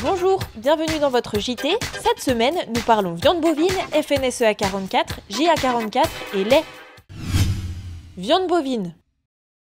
Bonjour, bienvenue dans votre JT. Cette semaine, nous parlons viande bovine, FNSEA 44, JA 44 et lait. Viande bovine.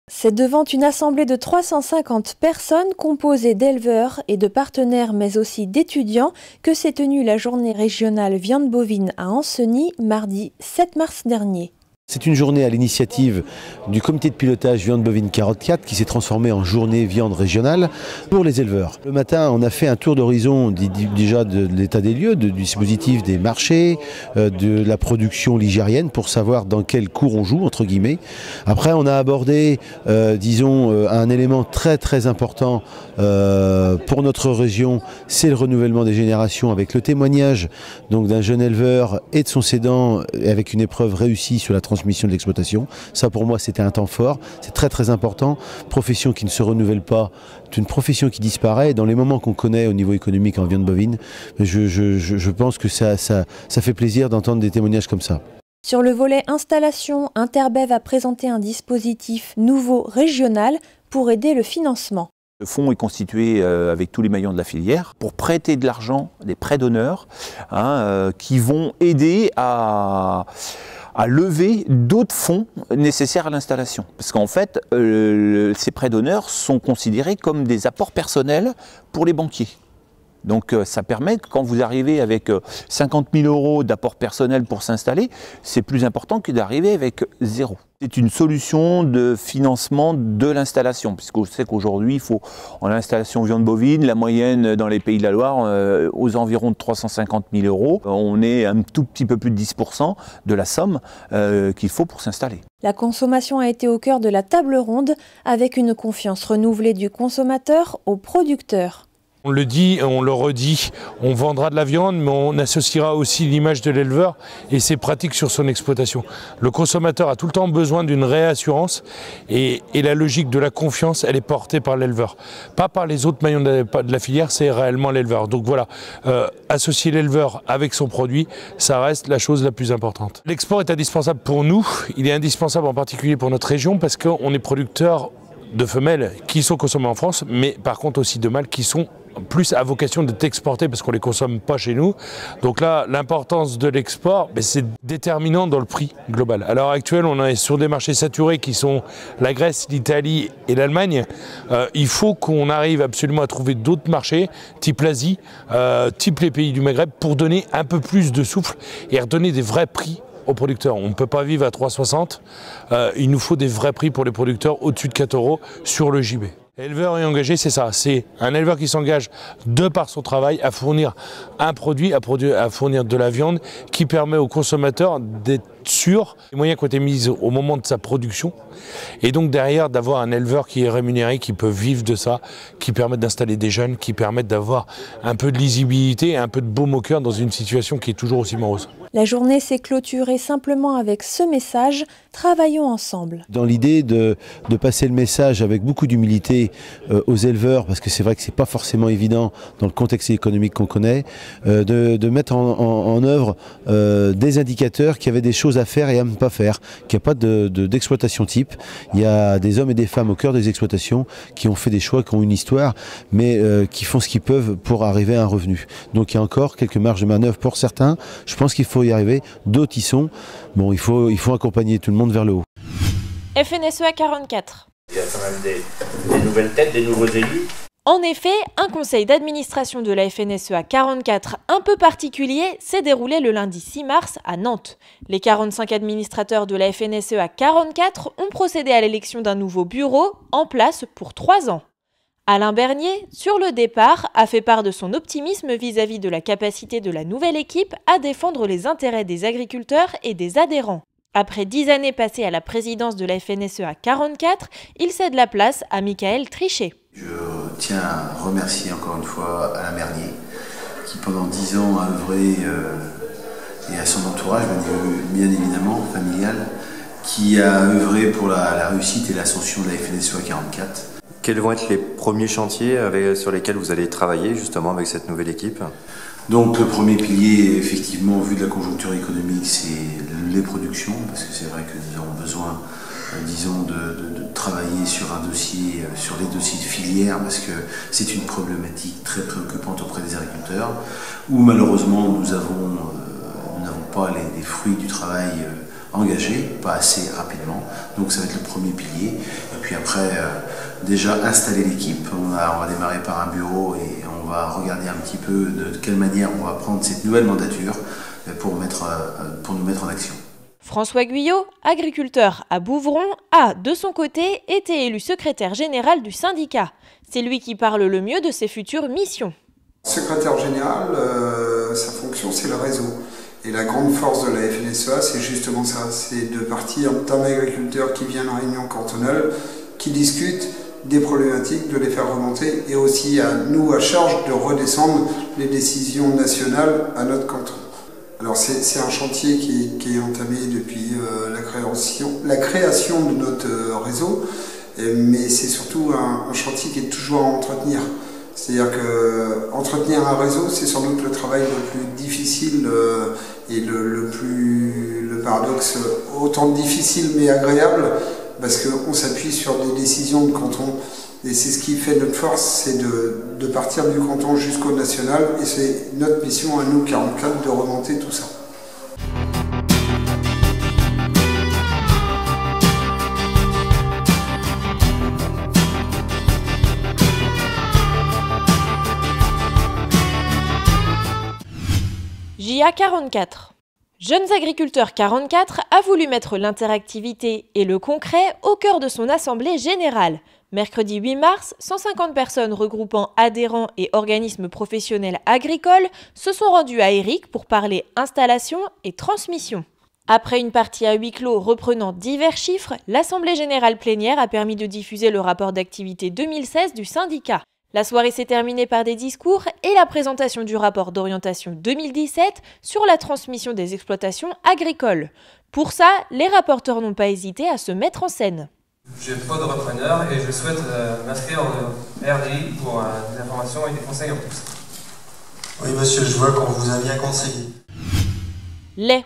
C'est devant une assemblée de 350 personnes composées d'éleveurs et de partenaires mais aussi d'étudiants que s'est tenue la journée régionale viande bovine à Ancenis mardi 7 mars dernier. C'est une journée à l'initiative du comité de pilotage viande bovine 44 qui s'est transformée en journée viande régionale pour les éleveurs. Le matin, on a fait un tour d'horizon déjà de l'état des lieux, du dispositif des marchés, de la production ligérienne pour savoir dans quel cours on joue, entre guillemets. Après, on a abordé, un élément très important pour notre région, c'est le renouvellement des générations avec le témoignage d'un jeune éleveur et de son cédant avec une épreuve réussie sur la transmission de l'exploitation. Ça pour moi c'était un temps fort, c'est très important. Profession qui ne se renouvelle pas, c'est une profession qui disparaît. Dans les moments qu'on connaît au niveau économique en viande bovine, je pense que ça fait plaisir d'entendre des témoignages comme ça. Sur le volet installation, Interbev a présenté un dispositif nouveau régional pour aider le financement. Le fonds est constitué avec tous les maillons de la filière pour prêter de l'argent, des prêts d'honneur, qui vont aider à lever d'autres fonds nécessaires à l'installation. Parce qu'en fait, ces prêts d'honneur sont considérés comme des apports personnels pour les banquiers. Donc ça permet que quand vous arrivez avec 50 000 € d'apport personnel pour s'installer, c'est plus important que d'arriver avec zéro. C'est une solution de financement de l'installation, puisqu'on sait qu'aujourd'hui, il faut, en installation viande bovine, la moyenne dans les Pays de la Loire, aux environs de 350 000 €. On est un tout petit peu plus de 10% de la somme qu'il faut pour s'installer. La consommation a été au cœur de la table ronde, avec une confiance renouvelée du consommateur au producteur. On le dit, on le redit, on vendra de la viande, mais on associera aussi l'image de l'éleveur et ses pratiques sur son exploitation. Le consommateur a tout le temps besoin d'une réassurance et la logique de la confiance, elle est portée par l'éleveur. Pas par les autres maillons de la filière, c'est réellement l'éleveur. Donc voilà, associer l'éleveur avec son produit, ça reste la chose la plus importante. L'export est indispensable pour nous, il est indispensable en particulier pour notre région parce qu'on est producteur de femelles qui sont consommées en France, mais par contre aussi de mâles qui sont plus à vocation d'être exportés parce qu'on ne les consomme pas chez nous. Donc là, l'importance de l'export, c'est déterminant dans le prix global. À l'heure actuelle, on est sur des marchés saturés qui sont la Grèce, l'Italie et l'Allemagne. Il faut qu'on arrive absolument à trouver d'autres marchés, type l'Asie, type les pays du Maghreb, pour donner un peu plus de souffle et redonner des vrais prix aux producteurs. On ne peut pas vivre à 3,60. Il nous faut des vrais prix pour les producteurs au-dessus de 4 € sur le JB. Éleveur et engagé, c'est ça. C'est un éleveur qui s'engage de par son travail à fournir un produit, à fournir de la viande qui permet aux consommateurs d'être sûr des moyens qui ont été mis au moment de sa production et donc derrière d'avoir un éleveur qui est rémunéré, qui peut vivre de ça, qui permet d'installer des jeunes, qui permettent d'avoir un peu de lisibilité et un peu de baume au cœur dans une situation qui est toujours aussi morose. La journée s'est clôturée simplement avec ce message « Travaillons ensemble ». Dans l'idée de passer le message avec beaucoup d'humilité aux éleveurs, parce que c'est vrai que c'est pas forcément évident dans le contexte économique qu'on connaît, de mettre en œuvre des indicateurs qui avaient des choses à faire et à ne pas faire, qu'il n'y a pas d'exploitation type. Il y a des hommes et des femmes au cœur des exploitations qui ont fait des choix, qui ont une histoire, mais qui font ce qu'ils peuvent pour arriver à un revenu. Donc il y a encore quelques marges de manœuvre pour certains. Je pense qu'il faut y arriver, d'autres y sont. Bon, il faut accompagner tout le monde vers le haut. FNSEA 44. Il y a quand même des nouvelles têtes, des nouveaux élus. En effet, un conseil d'administration de la FNSEA 44 un peu particulier s'est déroulé le lundi 6 mars à Nantes. Les 45 administrateurs de la FNSEA 44 ont procédé à l'élection d'un nouveau bureau en place pour 3 ans. Alain Bernier, sur le départ, a fait part de son optimisme vis-à-vis de la capacité de la nouvelle équipe à défendre les intérêts des agriculteurs et des adhérents. Après 10 années passées à la présidence de la FNSEA 44, il cède la place à Michael Trichet. Je tiens à remercier encore une fois Alain Bernier, qui pendant 10 ans a œuvré, et à son entourage, bien évidemment, familial, qui a œuvré pour la réussite et l'ascension de la FNSEA 44. Quels vont être les premiers chantiers sur lesquels vous allez travailler justement avec cette nouvelle équipe ? Donc le premier pilier, effectivement, vu de la conjoncture économique, c'est les productions, parce que c'est vrai que nous avons besoin, de travailler sur un dossier, sur les dossiers de filière, parce que c'est une problématique très préoccupante auprès des agriculteurs, où malheureusement nous n'avons pas les fruits du travail engagé, pas assez rapidement, donc ça va être le premier pilier. Et puis après, déjà installer l'équipe, on va démarrer par un bureau et on va regarder un petit peu de quelle manière on va prendre cette nouvelle mandature pour nous mettre en action. François Guyot, agriculteur à Bouvron, a, de son côté, été élu secrétaire général du syndicat. C'est lui qui parle le mieux de ses futures missions. Secrétaire général, sa fonction, c'est le réseau. Et la grande force de la FNSEA, c'est justement ça, c'est de partir d'un agriculteur qui vient à la réunion cantonale, qui discute des problématiques, de les faire remonter, et aussi à nous, à charge de redescendre les décisions nationales à notre canton. Alors c'est un chantier qui est entamé depuis la création de notre réseau, mais c'est surtout un chantier qui est toujours à entretenir. C'est-à-dire qu'entretenir un réseau, c'est sans doute le travail le plus difficile et le paradoxe autant difficile mais agréable, parce qu'on s'appuie sur des décisions de canton. Et c'est ce qui fait notre force, c'est de partir du canton jusqu'au national. Et c'est notre mission à nous, 44, de remonter tout ça. JA 44. Jeunes agriculteurs 44 a voulu mettre l'interactivité et le concret au cœur de son assemblée générale. Mercredi 8 mars, 150 personnes regroupant adhérents et organismes professionnels agricoles se sont rendues à Éric pour parler installation et transmission. Après une partie à huis clos reprenant divers chiffres, l'Assemblée générale plénière a permis de diffuser le rapport d'activité 2016 du syndicat. La soirée s'est terminée par des discours et la présentation du rapport d'orientation 2017 sur la transmission des exploitations agricoles. Pour ça, les rapporteurs n'ont pas hésité à se mettre en scène. Je suis pod repreneur et je souhaite m'inscrire en RDI pour des informations et des conseils en plus. Oui monsieur, je vois qu'on vous a bien conseillé. Lait.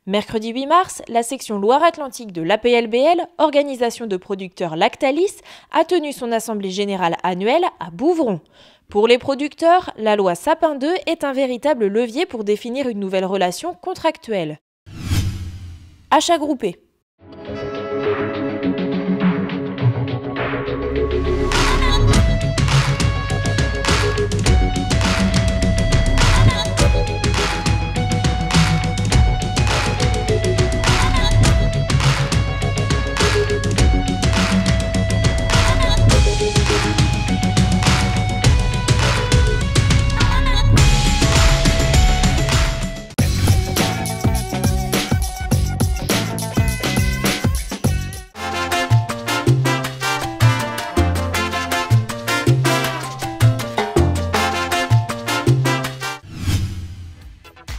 Mercredi 8 mars, la section Loire-Atlantique de l'APLBL, organisation de producteurs Lactalis, a tenu son assemblée générale annuelle à Bouvron. Pour les producteurs, la loi Sapin 2 est un véritable levier pour définir une nouvelle relation contractuelle. Achat groupé.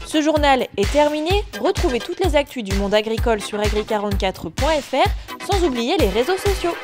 Ce journal est terminé. Retrouvez toutes les actus du monde agricole sur agri44.fr, sans oublier les réseaux sociaux.